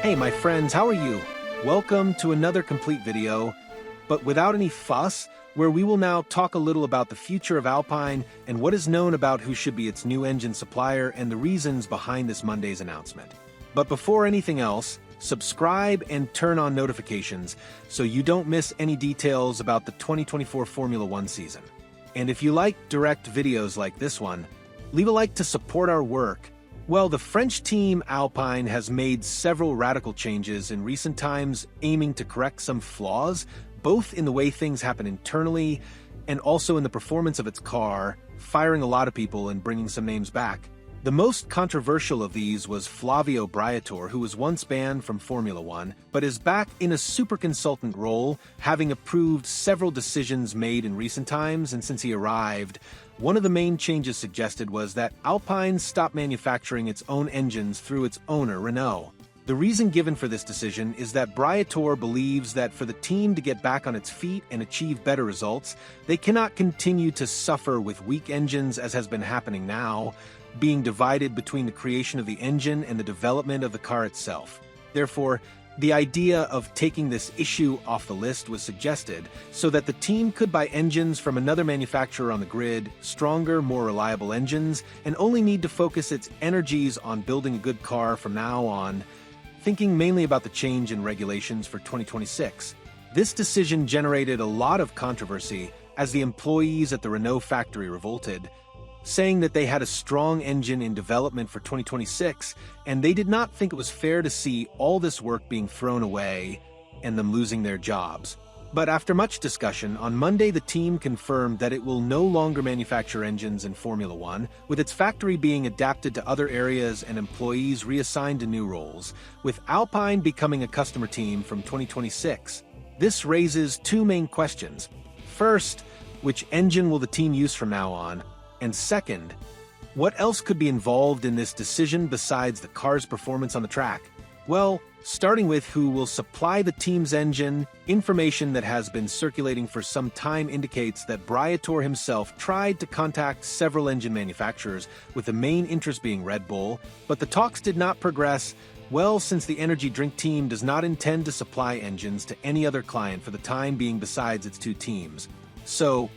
Hey my friends, how are you? Welcome to another complete video, but without any fuss, where we will now talk a little about the future of Alpine and what is known about who should be its new engine supplier and the reasons behind this Monday's announcement. But before anything else, subscribe and turn on notifications so you don't miss any details about the 2024 Formula One season. And if you like direct videos like this one, leave a like to support our work. Well, the French team Alpine has made several radical changes in recent times aiming to correct some flaws, both in the way things happen internally and also in the performance of its car, firing a lot of people and bringing some names back. The most controversial of these was Flavio Briatore, who was once banned from Formula One, but is back in a super consultant role, having approved several decisions made in recent times, and since he arrived, one of the main changes suggested was that Alpine stop manufacturing its own engines through its owner, Renault. The reason given for this decision is that Briatore believes that for the team to get back on its feet and achieve better results, they cannot continue to suffer with weak engines as has been happening now, being divided between the creation of the engine and the development of the car itself. Therefore, the idea of taking this issue off the list was suggested so that the team could buy engines from another manufacturer on the grid, stronger, more reliable engines, and only need to focus its energies on building a good car from now on, thinking mainly about the change in regulations for 2026. This decision generated a lot of controversy as the employees at the Renault factory revolted, saying that they had a strong engine in development for 2026, and they did not think it was fair to see all this work being thrown away and them losing their jobs. But after much discussion, on Monday the team confirmed that it will no longer manufacture engines in Formula One, with its factory being adapted to other areas and employees reassigned to new roles, with Alpine becoming a customer team from 2026. This raises two main questions. First, which engine will the team use from now on? And second, what else could be involved in this decision besides the car's performance on the track? Well, starting with who will supply the team's engine, information that has been circulating for some time indicates that Briatore himself tried to contact several engine manufacturers, with the main interest being Red Bull, but the talks did not progress, well, since the energy drink team does not intend to supply engines to any other client for the time being besides its two teams. So,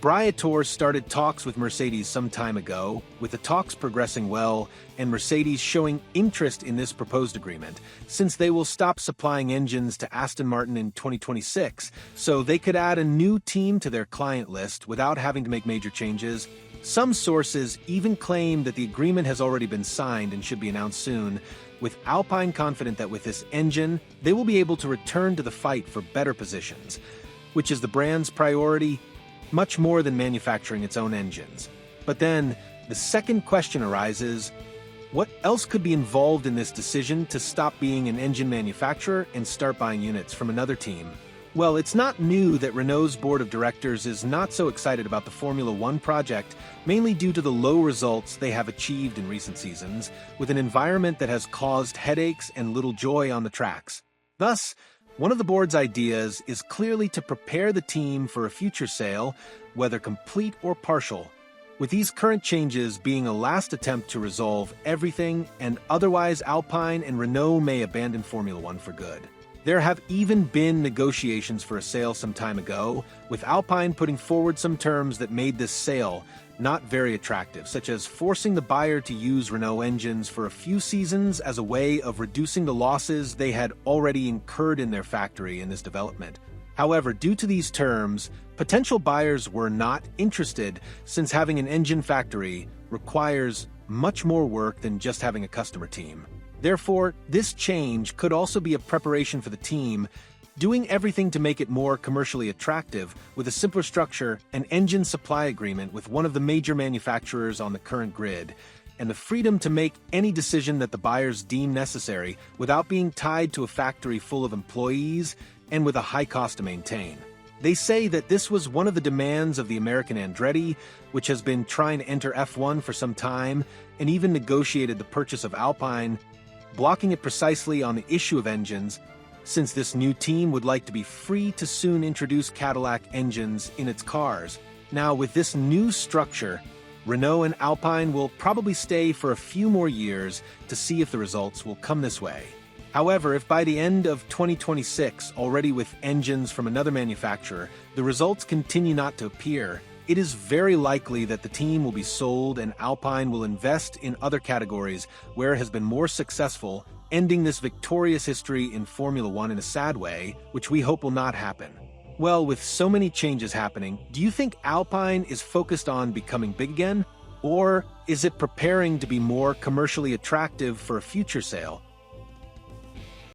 Briatore started talks with Mercedes some time ago, with the talks progressing well and Mercedes showing interest in this proposed agreement, since they will stop supplying engines to Aston Martin in 2026, so they could add a new team to their client list without having to make major changes. Some sources even claim that the agreement has already been signed and should be announced soon, with Alpine confident that with this engine, they will be able to return to the fight for better positions, which is the brand's priority, much more than manufacturing its own engines. But then, the second question arises, what else could be involved in this decision to stop being an engine manufacturer and start buying units from another team? Well, it's not new that Renault's board of directors is not so excited about the Formula One project, mainly due to the low results they have achieved in recent seasons, with an environment that has caused headaches and little joy on the tracks. Thus, one of the board's ideas is clearly to prepare the team for a future sale, whether complete or partial, with these current changes being a last attempt to resolve everything, and otherwise Alpine and Renault may abandon Formula One for good. There have even been negotiations for a sale some time ago, with Alpine putting forward some terms that made this sale not very attractive, such as forcing the buyer to use Renault engines for a few seasons as a way of reducing the losses they had already incurred in their factory in this development. However, due to these terms, potential buyers were not interested, since having an engine factory requires much more work than just having a customer team. Therefore, this change could also be a preparation for the team, doing everything to make it more commercially attractive with a simpler structure, an engine supply agreement with one of the major manufacturers on the current grid, and the freedom to make any decision that the buyers deem necessary without being tied to a factory full of employees and with a high cost to maintain. They say that this was one of the demands of the American Andretti, which has been trying to enter F1 for some time and even negotiated the purchase of Alpine, blocking it precisely on the issue of engines, since this new team would like to be free to soon introduce Cadillac engines in its cars. Now, with this new structure, Renault and Alpine will probably stay for a few more years to see if the results will come this way. However, if by the end of 2026, already with engines from another manufacturer, the results continue not to appear, it is very likely that the team will be sold and Alpine will invest in other categories where it has been more successful, ending this victorious history in Formula One in a sad way, which we hope will not happen. Well, with so many changes happening, do you think Alpine is focused on becoming big again? Or is it preparing to be more commercially attractive for a future sale?